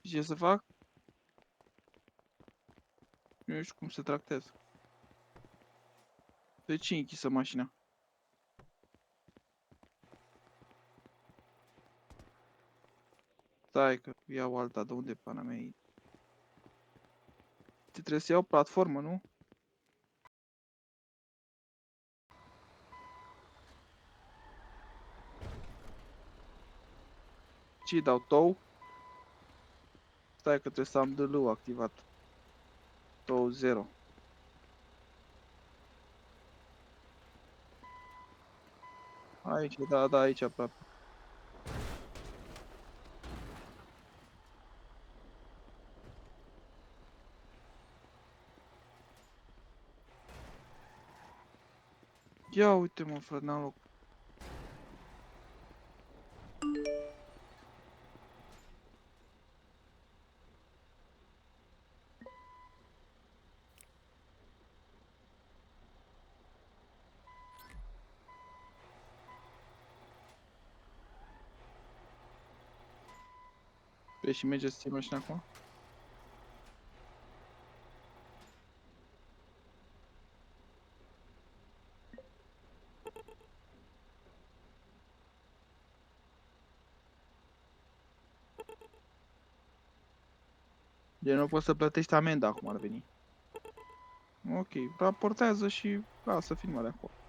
Ce să fac? Nu știu cum se tractează. De ce e închisă mașina? Stai că iau alta, de unde pana mea e? Trebuie să iau platformă, nu? Ce dau tow? Stai că trebuie să am DL-ul activat. Tow 0. Aici, da, aici aproape. Ia uite mă, frate, n-am loc. Pe și merge să ții mașina acum? De nu poți să plătești amenda acum ar veni. Ok, raportează și lasă filmarea acolo.